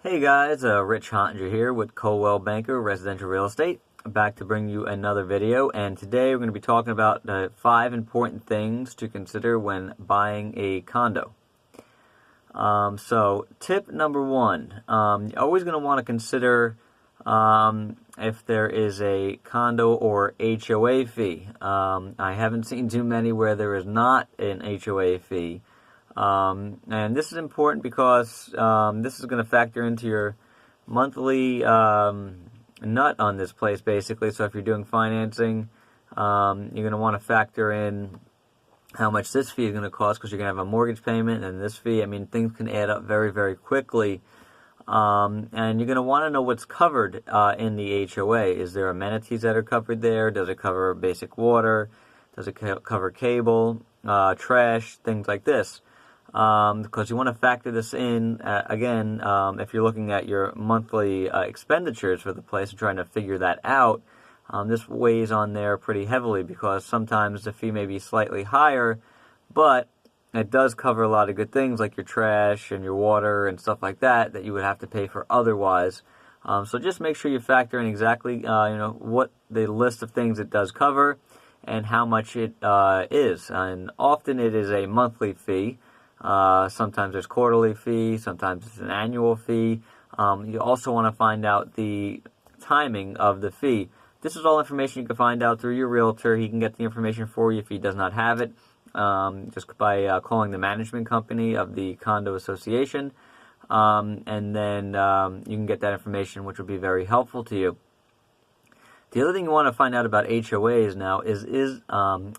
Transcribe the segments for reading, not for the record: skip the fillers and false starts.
Hey guys, Rich Hottinger here with Coldwell Banker Residential Real Estate. Back to bring you another video, and today we're going to be talking about the 5 important things to consider when buying a condo. So tip number 1, you're always going to want to consider if there is a condo or HOA fee. I haven't seen too many where there is not an HOA fee. And this is important because this is going to factor into your monthly nut on this place, basically. So if you're doing financing, you're going to want to factor in how much this fee is going to cost, because you're going to have a mortgage payment and this fee. I mean, things can add up very, very quickly. And you're going to want to know what's covered in the HOA. Is there amenities that are covered there? Does it cover basic water? Does it cover cable, trash, things like this? Because you want to factor this in, again, if you're looking at your monthly expenditures for the place and trying to figure that out. This weighs on there pretty heavily, because sometimes the fee may be slightly higher, but it does cover a lot of good things like your trash and your water and stuff like that you would have to pay for otherwise. So just make sure you factor in exactly what the list of things it does cover and how much it is. And often it is a monthly fee. Sometimes there's quarterly fee, sometimes it's an annual fee. You also want to find out the timing of the fee. This is all information you can find out through your realtor. He can get the information for you if he does not have it, just by calling the management company of the condo association, and then you can get that information, which will be very helpful to you. The other thing you want to find out about HOAs now is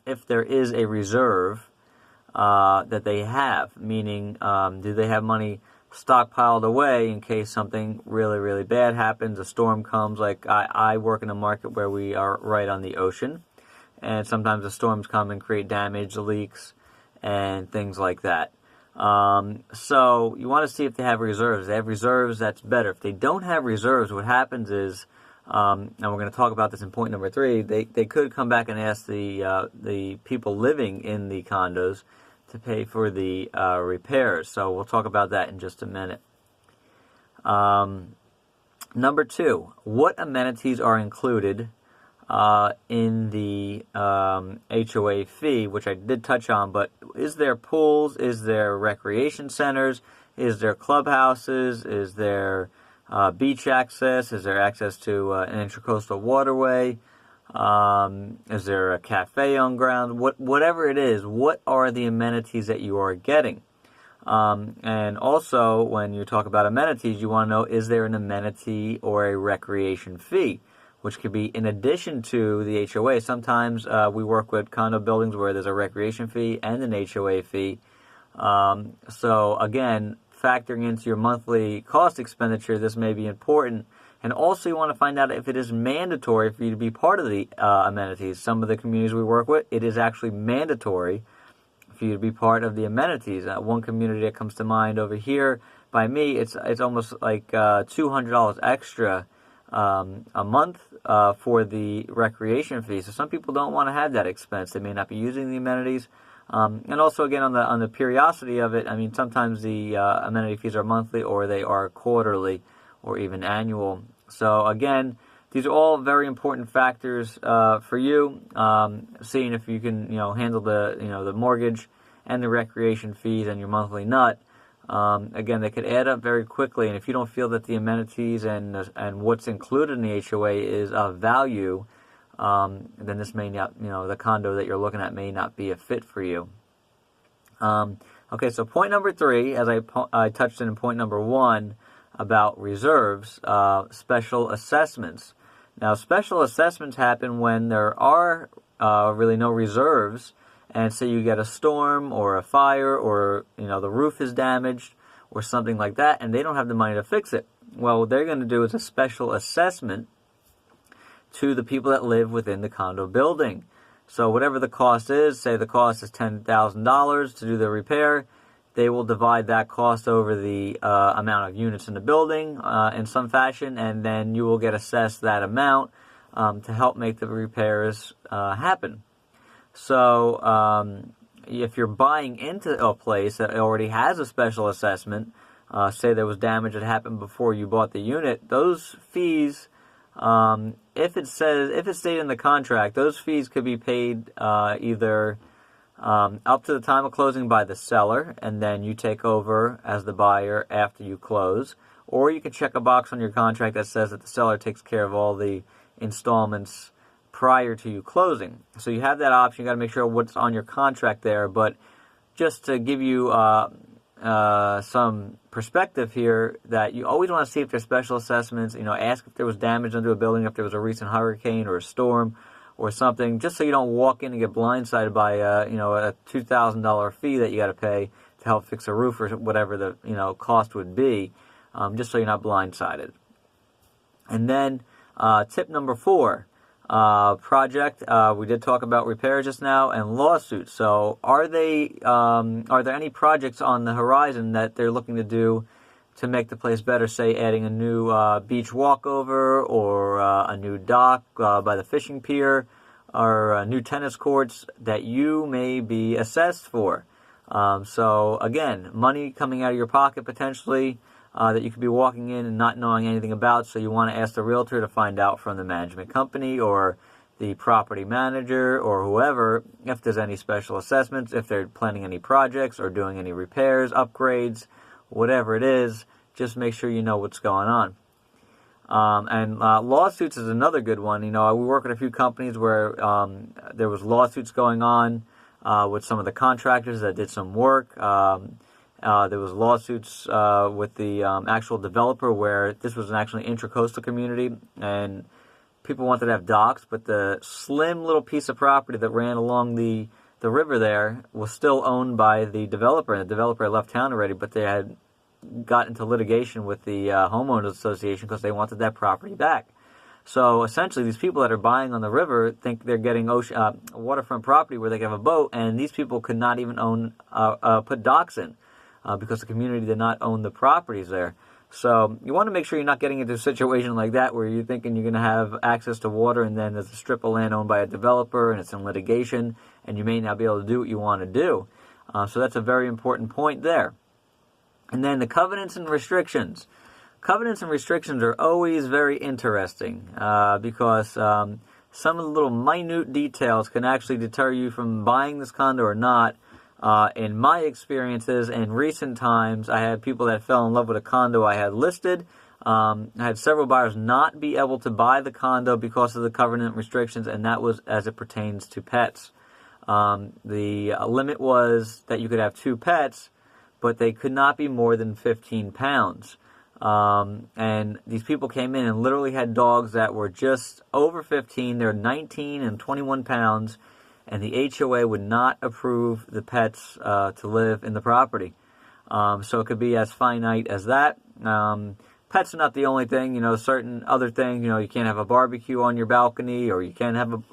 if there is a reserve that they have, meaning do they have money stockpiled away in case something really, really bad happens, a storm comes. Like I work in a market where we are right on the ocean, and sometimes the storms come and create damage, leaks, and things like that. So you want to see if they have reserves. If they have reserves, that's better. If they don't have reserves, what happens is, and we're going to talk about this in point number 3, they could come back and ask the people living in the condos to pay for the repairs. So we'll talk about that in just a minute. Number 2, what amenities are included in the HOA fee, which I did touch on, but is there pools? Is there recreation centers? Is there clubhouses? Is there beach access? Is there access to an intracoastal waterway? Is there a cafe on ground? Whatever it is, what are the amenities that you are getting? And also, when you talk about amenities, you want to know, is there an amenity or a recreation fee, which could be in addition to the HOA. Sometimes we work with condo buildings where there's a recreation fee and an HOA fee. So again, factoring into your monthly cost expenditure, this may be important. And also you want to find out if it is mandatory for you to be part of the amenities. Some of the communities we work with, it is actually mandatory for you to be part of the amenities. One community that comes to mind over here by me, it's almost like $200 extra a month for the recreation fee. So some people don't want to have that expense. They may not be using the amenities. And also, again, on the periodicity of it, I mean, sometimes the amenity fees are monthly or they are quarterly or even annual. So again, these are all very important factors for you, seeing if you can handle the mortgage and the recreation fees and your monthly nut. Again, they could add up very quickly, and if you don't feel that the amenities and what's included in the HOA is of value, then this may not, the condo that you're looking at may not be a fit for you. Okay, so point number 3, as I touched in point number 1 about reserves, special assessments. Now, special assessments happen when there are really no reserves, and say you get a storm or a fire, or the roof is damaged or something like that, and they don't have the money to fix it. Well, what they're going to do is a special assessment to the people that live within the condo building. So whatever the cost is, say the cost is $10,000 to do the repair, they will divide that cost over the amount of units in the building in some fashion, and then you will get assessed that amount to help make the repairs happen. So if you're buying into a place that already has a special assessment, say there was damage that happened before you bought the unit, those fees, if it stayed in the contract, those fees could be paid either up to the time of closing by the seller, and then you take over as the buyer after you close, or you can check a box on your contract that says that the seller takes care of all the installments prior to you closing. So you have that option. You got to make sure what's on your contract there. But just to give you some perspective here, that you always want to see if there's special assessments. Ask if there was damage under a building, if there was a recent hurricane or a storm or something, just so you don't walk in and get blindsided by a $2,000 fee that you got to pay to help fix a roof or whatever the cost would be, just so you're not blindsided. And then tip number 4. Project. We did talk about repairs just now and lawsuits. So are there any projects on the horizon that they're looking to do to make the place better? Say adding a new beach walkover, or a new dock by the fishing pier, or new tennis courts that you may be assessed for. So again, money coming out of your pocket potentially, that you could be walking in and not knowing anything about, so you want to ask the realtor to find out from the management company or the property manager or whoever if there's any special assessments, if they're planning any projects or doing any repairs, upgrades, whatever it is. Just make sure you know what's going on. And lawsuits is another good one. We work with a few companies where there was lawsuits going on with some of the contractors that did some work. There was lawsuits with the actual developer where this was an actually intracoastal community, and people wanted to have docks, but the slim little piece of property that ran along the river there was still owned by the developer, and the developer left town already, but they had got into litigation with the homeowners association because they wanted that property back. So essentially, these people that are buying on the river think they're getting waterfront property where they can have a boat, and these people could not even put docks in. Because the community did not own the properties there. So you want to make sure you're not getting into a situation like that where you're thinking you're going to have access to water, and then there's a strip of land owned by a developer and it's in litigation and you may not be able to do what you want to do. So that's a very important point there. And then the covenants and restrictions. Covenants and restrictions are always very interesting because some of the little minute details can actually deter you from buying this condo or not. In my experiences in recent times, I had people that fell in love with a condo I had listed. I had several buyers not be able to buy the condo because of the covenant restrictions, and that was as it pertains to pets. The limit was that you could have 2 pets, but they could not be more than 15 pounds. And these people came in and literally had dogs that were just over 15. They're 19 and 21 pounds. And the HOA would not approve the pets to live in the property. So it could be as finite as that. Pets are not the only thing. Certain other things. You can't have a barbecue on your balcony, or you can't have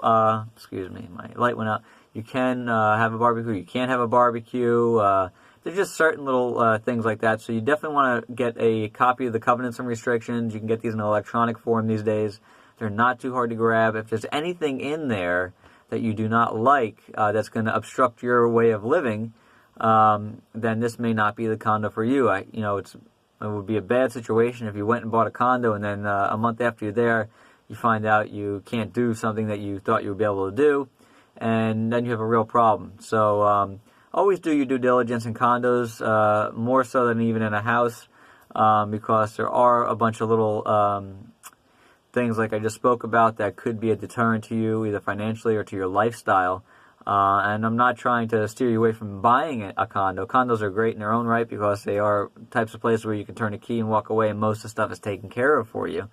excuse me, my light went out. You can have a barbecue. You can't have a barbecue. There's just certain little things like that. So you definitely want to get a copy of the covenants and restrictions. You can get these in electronic form these days. They're not too hard to grab. If there's anything in there that you do not like, that's going to obstruct your way of living, then this may not be the condo for you. It would be a bad situation if you went and bought a condo and then a month after you're there, you find out you can't do something that you thought you would be able to do, and then you have a real problem. So always do your due diligence in condos, more so than even in a house, because there are a bunch of little things like I just spoke about that could be a deterrent to you, either financially or to your lifestyle. And I'm not trying to steer you away from buying a condo. Condos are great in their own right because they are types of places where you can turn a key and walk away and most of the stuff is taken care of for you.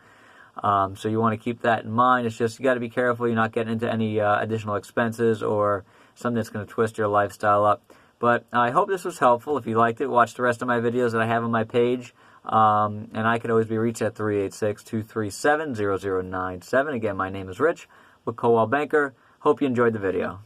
So you want to keep that in mind. It's just you got to be careful you're not getting into any additional expenses or something that's going to twist your lifestyle up. But I hope this was helpful. If you liked it, watch the rest of my videos that I have on my page. And I could always be reached at 386-237-0097. Again, my name is Rich with Coldwell Banker. Hope you enjoyed the video.